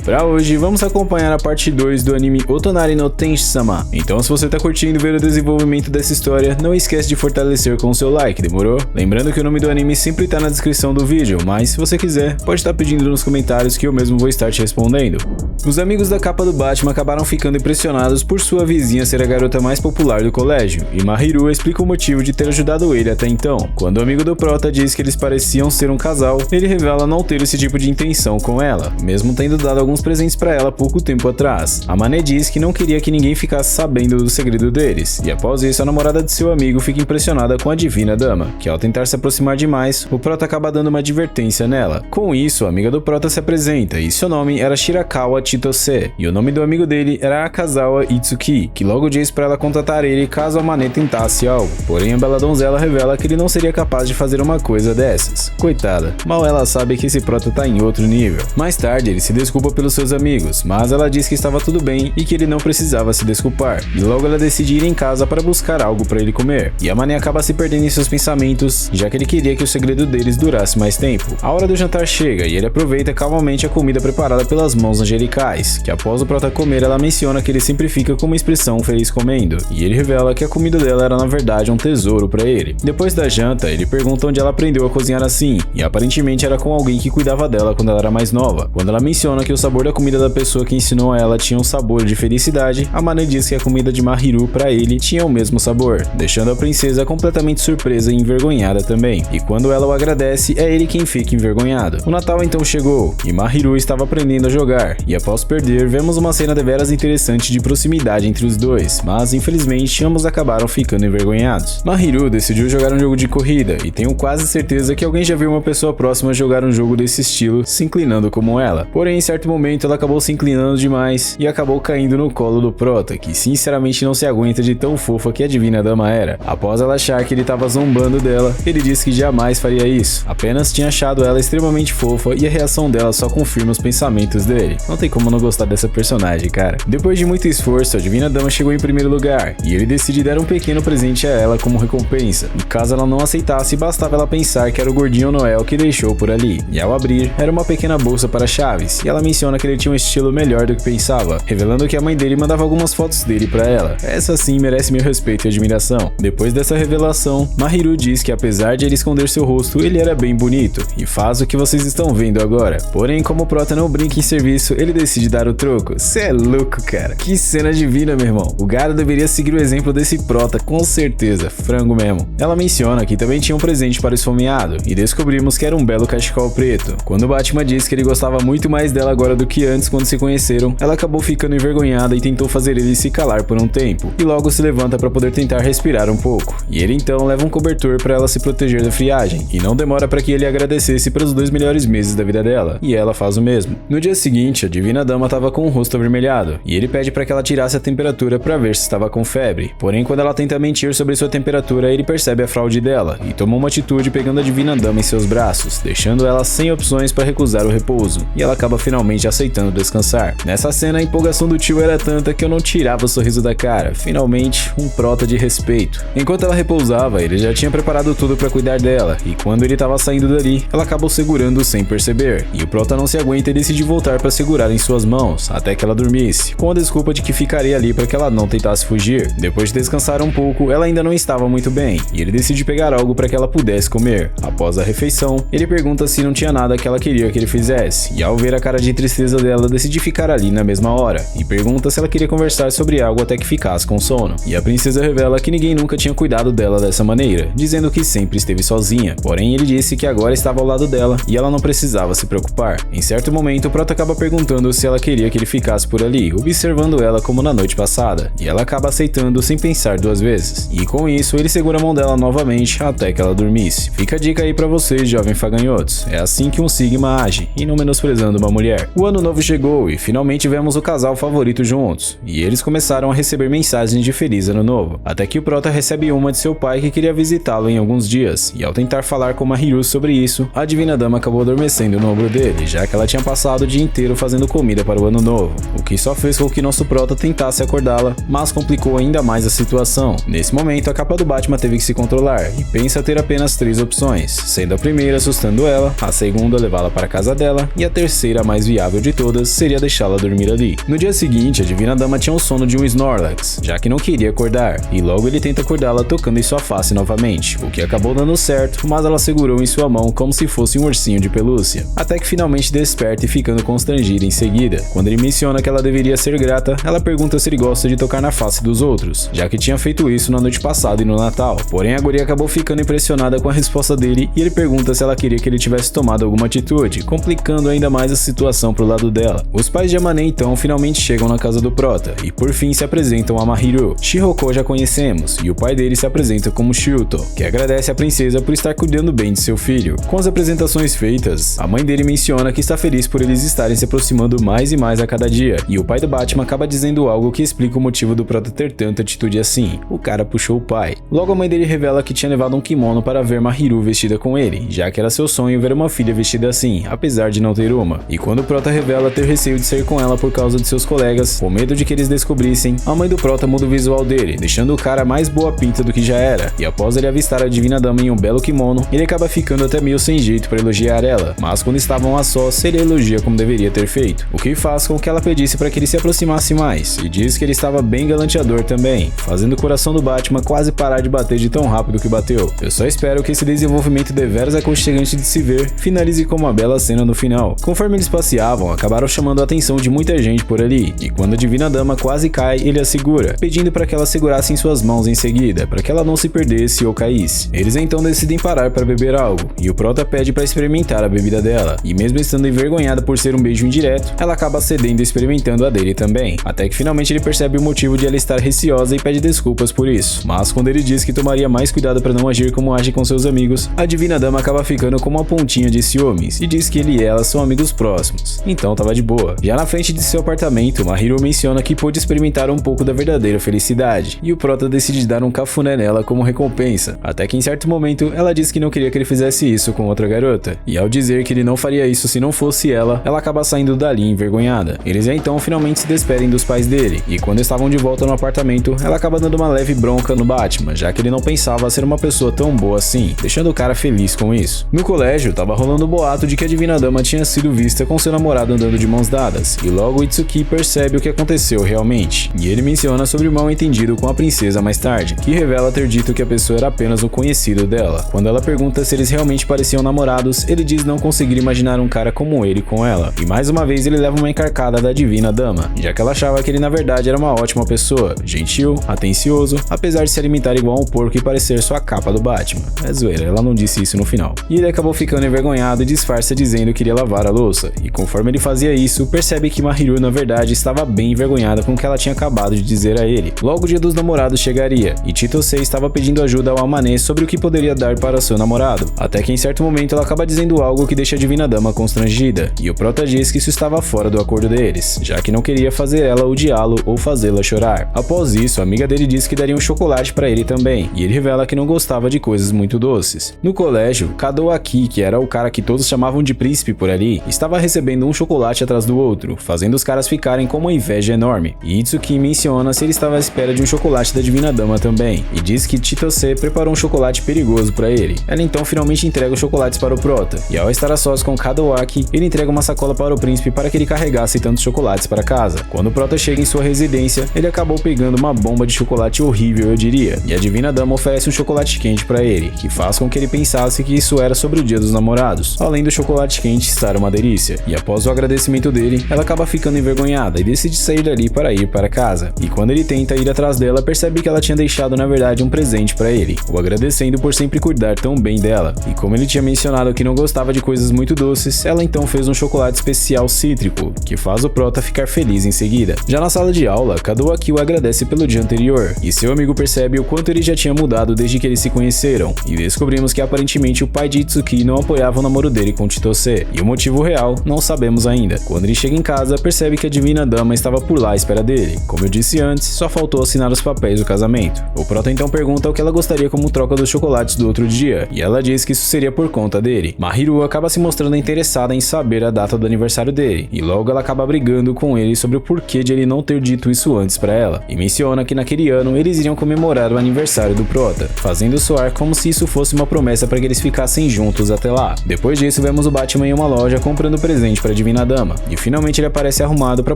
Pra hoje, vamos acompanhar a parte 2 do anime Otonari no Tenshi-sama. Então se você tá curtindo ver o desenvolvimento dessa história, não esquece de fortalecer com o seu like, demorou? Lembrando que o nome do anime sempre tá na descrição do vídeo, mas se você quiser, pode estar pedindo nos comentários que eu mesmo vou estar te respondendo. Os amigos da capa do Batman acabaram ficando impressionados por sua vizinha ser a garota mais popular do colégio, e Mahiru explica o motivo de ter ajudado ele até então. Quando o amigo do Prota diz que eles pareciam ser um casal, ele revela não ter esse tipo de intenção com ela, mesmo tendo dado alguns presentes pra ela pouco tempo atrás. A Mané diz que não queria que ninguém ficasse sabendo do segredo deles, e após isso a namorada de seu amigo fica impressionada com a Divina Dama, que ao tentar se aproximar demais, o Prota acaba dando uma advertência nela. Com isso, a amiga do Prota se apresenta, e seu nome era Shirakawa Chitose, e o nome do amigo dele era Akazawa Itsuki, que logo diz pra ela contatar ele caso a Mané tentasse algo. Porém, a bela donzela revela que ele não seria capaz de fazer uma coisa dessas. Coitada, mal ela sabe que esse Prota tá em outro nível. Mais tarde, ele se desculpa pelos seus amigos, mas ela diz que estava tudo bem e que ele não precisava se desculpar, e logo ela decide ir em casa para buscar algo para ele comer, e a Mané acaba se perdendo em seus pensamentos, já que ele queria que o segredo deles durasse mais tempo. A hora do jantar chega e ele aproveita calmamente a comida preparada pelas mãos angelicais, que após o Prota comer ela menciona que ele sempre fica com uma expressão feliz comendo, e ele revela que a comida dela era na verdade um tesouro para ele. Depois da janta, ele pergunta onde ela aprendeu a cozinhar assim, e aparentemente era com alguém que cuidava dela quando ela era mais nova. Quando ela menciona que o sabor da comida da pessoa que ensinou a ela tinha um sabor de felicidade, a Mané diz que a comida de Mahiru para ele tinha o mesmo sabor, deixando a princesa completamente surpresa e envergonhada também. E quando ela o agradece, é ele quem fica envergonhado. O Natal então chegou, e Mahiru estava aprendendo a jogar, e após perder, vemos uma cena deveras interessante de proximidade entre os dois, mas infelizmente ambos acabaram ficando envergonhados. Mahiru decidiu jogar um jogo de corrida, e tenho quase certeza que alguém já viu uma pessoa próxima jogar um jogo desse estilo, se inclinando como ela. Porém, em certo momento ela acabou se inclinando demais e acabou caindo no colo do Prota, que sinceramente não se aguenta de tão fofa que a Divina Dama era. Após ela achar que ele estava zombando dela, ele disse que jamais faria isso, apenas tinha achado ela extremamente fofa e a reação dela só confirma os pensamentos dele. Não tem como não gostar dessa personagem, cara. Depois de muito esforço, a Divina Dama chegou em primeiro lugar, e ele decide dar um pequeno presente a ela como recompensa. E caso ela não aceitasse, bastava ela pensar que era o gordinho Noel que deixou por ali. E ao abrir, era uma pequena bolsa para chaves, e ela menciona que ele tinha um estilo melhor do que pensava, revelando que a mãe dele mandava algumas fotos dele para ela. Essa sim merece meu respeito e admiração. Depois dessa revelação, Mahiru diz que apesar de ele esconder seu rosto, ele era bem bonito, e faz o que vocês estão vendo agora. Porém, como o Prota não brinca em serviço, ele decide dar o troco. Cê é louco, cara. Que cena divina, meu irmão. O Gara deveria seguir o exemplo desse Prota, com certeza. Frango mesmo. Ela menciona que também tinha um presente para o esfomeado, e descobrimos que era um belo cachecol preto. Quando o Batman diz que ele gostava muito mais dela agora do que antes quando se conheceram, ela acabou ficando envergonhada e tentou fazer ele se calar por um tempo, e logo se levanta para poder tentar respirar um pouco. E ele então leva um cobertor para ela se proteger da friagem, e não demora para que ele agradecesse pelos 2 melhores meses da vida dela, e ela faz o mesmo. No dia seguinte, a Divina Dama estava com o rosto avermelhado, e ele pede para que ela tirasse a temperatura para ver se estava com febre. Porém, quando ela tenta mentir sobre sua temperatura, ele percebe a fraude dela, e toma uma atitude pegando a Divina Dama em seus braços, deixando ela sem opções para recusar o repouso, e ela acaba finalmente aceitando descansar. Nessa cena, a empolgação do tio era tanta que eu não tirava o sorriso da cara. Finalmente, um Prota de respeito. Enquanto ela repousava, ele já tinha preparado tudo para cuidar dela, e quando ele estava saindo dali, ela acabou segurando sem perceber, e o Prota não se aguenta e decide voltar para segurar em suas mãos, até que ela dormisse, com a desculpa de que ficaria ali para que ela não tentasse fugir. Depois de descansar um pouco, ela ainda não estava muito bem, e ele decide pegar algo para que ela pudesse comer. Após a refeição, ele pergunta se não tinha nada que ela queria que ele fizesse, e ao ver a cara de tristeza dela, decide ficar ali na mesma hora, e pergunta se ela queria conversar sobre algo até que ficasse com sono. E a princesa revela que ninguém nunca tinha cuidado dela dessa maneira, dizendo que sempre esteve sozinha. Porém, ele disse que agora estava ao lado dela, e ela não precisava se preocupar. Em certo momento, o Prota acaba perguntando se ela queria que ele ficasse por ali, observando ela como na noite passada, e ela acaba aceitando sem pensar 2 vezes. E com isso, ele segura a mão dela novamente até que ela dormisse. Fica a dica aí pra vocês, jovens faganhotos. É assim que um Sigma age, e não menosprezando uma mulher. O ano novo chegou e finalmente vemos o casal favorito juntos, e eles começaram a receber mensagens de feliz ano novo, até que o Prota recebe uma de seu pai que queria visitá-lo em alguns dias, e ao tentar falar com Mahiru sobre isso, a Divina Dama acabou adormecendo no ombro dele, já que ela tinha passado o dia inteiro fazendo comida para o ano novo, o que só fez com que nosso Prota tentasse acordá-la, mas complicou ainda mais a situação. Nesse momento, a capa do Batman teve que se controlar, e pensa ter apenas 3 opções, sendo a primeira assustando ela, a segunda levá-la para a casa dela, e a terceira a mais viável possível de todas seria deixá-la dormir ali. No dia seguinte, a Divina Dama tinha o sono de um Snorlax, já que não queria acordar, e logo ele tenta acordá-la tocando em sua face novamente, o que acabou dando certo, mas ela segurou em sua mão como se fosse um ursinho de pelúcia, até que finalmente desperta e ficando constrangida em seguida. Quando ele menciona que ela deveria ser grata, ela pergunta se ele gosta de tocar na face dos outros, já que tinha feito isso na noite passada e no Natal. Porém, a guria acabou ficando impressionada com a resposta dele e ele pergunta se ela queria que ele tivesse tomado alguma atitude, complicando ainda mais a situação pro lado dela. Os pais de Amané então finalmente chegam na casa do Prota e por fim se apresentam a Mahiru. Shihoko já conhecemos e o pai dele se apresenta como Shuto, que agradece a princesa por estar cuidando bem de seu filho. Com as apresentações feitas, a mãe dele menciona que está feliz por eles estarem se aproximando mais e mais a cada dia, e o pai do Batman acaba dizendo algo que explica o motivo do Prota ter tanta atitude assim. O cara puxou o pai. Logo a mãe dele revela que tinha levado um kimono para ver Mahiru vestida com ele, já que era seu sonho ver uma filha vestida assim, apesar de não ter uma. E quando o Prota revela ter receio de sair com ela por causa de seus colegas, com medo de que eles descobrissem, a mãe do Prota muda o visual dele, deixando o cara mais boa pinta do que já era, e após ele avistar a Divina Dama em um belo kimono, ele acaba ficando até meio sem jeito para elogiar ela, mas quando estavam a sós, ele elogia como deveria ter feito, o que faz com que ela pedisse para que ele se aproximasse mais, e diz que ele estava bem galanteador também, fazendo o coração do Batman quase parar de bater de tão rápido que bateu. Eu só espero que esse desenvolvimento deveras aconchegante de se ver finalize com uma bela cena no final. Conforme eles passeavam, acabaram chamando a atenção de muita gente por ali, e quando a Divina Dama quase cai, ele a segura, pedindo para que ela segurasse em suas mãos em seguida, para que ela não se perdesse ou caísse. Eles então decidem parar para beber algo, e o Prota pede para experimentar a bebida dela, e mesmo estando envergonhada por ser um beijo indireto, ela acaba cedendo e experimentando a dele também, até que finalmente ele percebe o motivo de ela estar receosa e pede desculpas por isso, mas quando ele diz que tomaria mais cuidado para não agir como age com seus amigos, a Divina Dama acaba ficando com uma pontinha de ciúmes, e diz que ele e ela são amigos próximos, então tava de boa. Já na frente de seu apartamento, Mahiru menciona que pôde experimentar um pouco da verdadeira felicidade, e o Prota decide dar um cafuné nela como recompensa, até que em certo momento ela diz que não queria que ele fizesse isso com outra garota, e ao dizer que ele não faria isso se não fosse ela acaba saindo dali envergonhada. Eles então finalmente se despedem dos pais dele, e quando estavam de volta no apartamento, ela acaba dando uma leve bronca no Batman, já que ele não pensava ser uma pessoa tão boa assim, deixando o cara feliz com isso. No colégio, tava rolando o boato de que a Divina Dama tinha sido vista com seu namorado andando de mãos dadas, e logo Itsuki percebe o que aconteceu realmente, e ele menciona sobre o mal entendido com a princesa mais tarde, que revela ter dito que a pessoa era apenas um conhecido dela. Quando ela pergunta se eles realmente pareciam namorados, ele diz não conseguir imaginar um cara como ele com ela, e mais uma vez ele leva uma encarcada da Divina Dama, já que ela achava que ele na verdade era uma ótima pessoa, gentil, atencioso, apesar de se alimentar igual a um porco e parecer sua capa do Batman. É zoeira, ela não disse isso no final. E ele acabou ficando envergonhado e disfarça dizendo que iria lavar a louça, e conforme ele fazia isso, percebe que Mahiru na verdade estava bem envergonhada com o que ela tinha acabado de dizer a ele. Logo o dia dos namorados chegaria, e Chitose estava pedindo ajuda ao Amané sobre o que poderia dar para seu namorado, até que em certo momento ela acaba dizendo algo que deixa a Divina Dama constrangida, e o Prota diz que isso estava fora do acordo deles, já que não queria fazer ela odiá-lo ou fazê-la chorar. Após isso, a amiga dele diz que daria um chocolate para ele também, e ele revela que não gostava de coisas muito doces. No colégio, Kadoaki, que era o cara que todos chamavam de príncipe por ali, estava recebendo um chocolate atrás do outro, fazendo os caras ficarem com uma inveja enorme, e Itsuki menciona se ele estava à espera de um chocolate da Divina Dama também, e diz que Chitose preparou um chocolate perigoso para ele. Ela então finalmente entrega os chocolates para o Prota, e ao estar a sós com Kadoaki, ele entrega uma sacola para o príncipe para que ele carregasse tantos chocolates para casa. Quando o Prota chega em sua residência, ele acabou pegando uma bomba de chocolate horrível, eu diria, e a Divina Dama oferece um chocolate quente para ele, que faz com que ele pensasse que isso era sobre o dia dos namorados, além do chocolate quente estar uma delícia, e após o agradecimento dele, ela acaba ficando envergonhada e decide sair dali para ir para casa, e quando ele tenta ir atrás dela, percebe que ela tinha deixado na verdade um presente para ele, o agradecendo por sempre cuidar tão bem dela, e como ele tinha mencionado que não gostava de coisas muito doces, ela então fez um chocolate especial cítrico, que faz o Prota ficar feliz em seguida. Já na sala de aula, Kadoaki o agradece pelo dia anterior, e seu amigo percebe o quanto ele já tinha mudado desde que eles se conheceram, e descobrimos que aparentemente o pai de Itsuki não apoiava o namoro dele com Chitose, e o motivo real não sabemos ainda. Quando ele chega em casa, percebe que a Divina Dama estava por lá à espera dele. Como eu disse antes, só faltou assinar os papéis do casamento. O Prota então pergunta o que ela gostaria como troca dos chocolates do outro dia, e ela diz que isso seria por conta dele. Mahiru acaba se mostrando interessada em saber a data do aniversário dele, e logo ela acaba brigando com ele sobre o porquê de ele não ter dito isso antes pra ela, e menciona que naquele ano eles iriam comemorar o aniversário do Prota, fazendo soar como se isso fosse uma promessa para que eles ficassem juntos até lá. Depois disso, vemos o Batman em uma loja comprando presente pra Divina Dama, e finalmente ele aparece arrumado para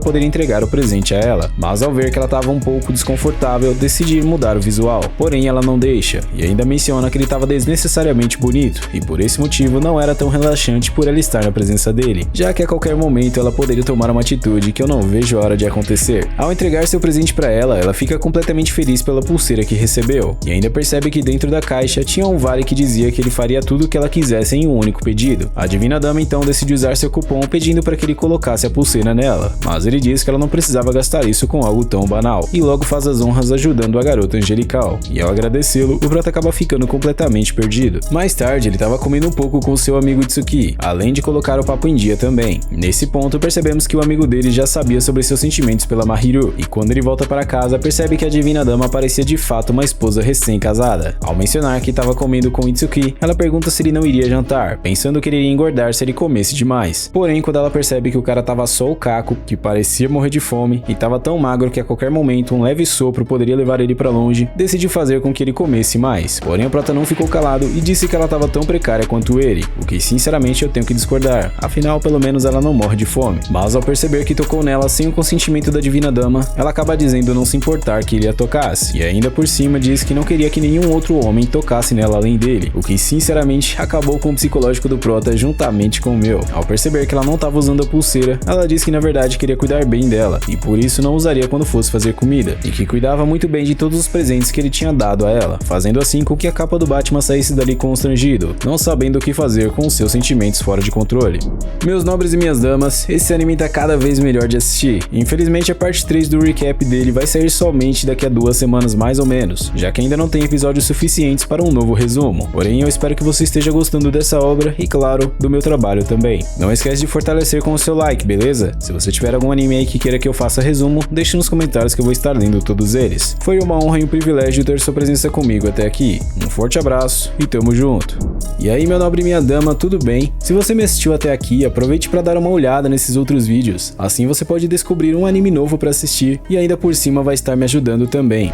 poder entregar o presente a ela, mas ao ver que ela estava um pouco desconfortável, decide mudar o visual, porém ela não deixa, e ainda menciona que ele estava desnecessariamente bonito, e por esse motivo não era tão relaxante por ela estar na presença dele, já que a qualquer momento ela poderia tomar uma atitude que eu não vejo a hora de acontecer. Ao entregar seu presente para ela, ela fica completamente feliz pela pulseira que recebeu, e ainda percebe que dentro da caixa tinha um vale que dizia que ele faria tudo o que ela quisesse em um único pedido. A Divina Dama então decide usar seu cupom pedindo para que ele colocasse a pulseira nela, mas ele diz que ela não precisava gastar isso com algo tão banal, e logo faz as honras ajudando a garota angelical, e ao agradecê-lo, o Prota acaba ficando completamente perdido. Mais tarde, ele estava comendo um pouco com seu amigo Itsuki, além de colocar o papo em dia também. Nesse ponto, percebemos que o amigo dele já sabia sobre seus sentimentos pela Mahiru, e quando ele volta para casa, percebe que a Divina Dama parecia de fato uma esposa recém-casada. Ao mencionar que estava comendo com Itsuki, ela pergunta se ele não iria jantar, pensando que ele iria engordar se ele comesse demais. Porém, quando ela percebe que o cara tava só o caco, que parecia morrer de fome, e tava tão magro que a qualquer momento um leve sopro poderia levar ele para longe, decide fazer com que ele comesse mais. Porém, o Prota não ficou calado e disse que ela tava tão precária quanto ele, o que sinceramente eu tenho que discordar, afinal pelo menos ela não morre de fome. Mas ao perceber que tocou nela sem o consentimento da Divina Dama, ela acaba dizendo não se importar que ele a tocasse, e ainda por cima diz que não queria que nenhum outro homem tocasse nela além dele, o que sinceramente acabou com o psicológico do Prota juntamente com o meu. Ao perceber que ela não estava usando a pulseira, ela diz que na verdade queria cuidar bem dela, e por isso não usaria quando fosse fazer comida, e que cuidava muito bem de todos os presentes que ele tinha dado a ela, fazendo assim com que a capa do Batman saísse dali constrangido, não sabendo o que fazer com seus sentimentos fora de controle. Meus nobres e minhas damas, esse anime tá cada vez melhor de assistir. Infelizmente a parte 3 do recap dele vai sair somente daqui a 2 semanas mais ou menos, já que ainda não tem episódios suficientes para um novo resumo. Porém eu espero que você esteja gostando dessa obra e claro, do meu trabalho também. Não esquece de fortalecer com o seu like, beleza? Se você tiver algum anime aí que queira que eu faça resumo, deixe nos comentários que eu vou estar lendo todos eles. Foi uma honra e um privilégio ter sua presença comigo até aqui. Um forte abraço e tamo junto. E aí meu nobre e minha dama, tudo bem? Se você me assistiu até aqui, aproveite para dar uma olhada nesses outros vídeos, assim você pode descobrir um anime novo para assistir e ainda por cima vai estar me ajudando também.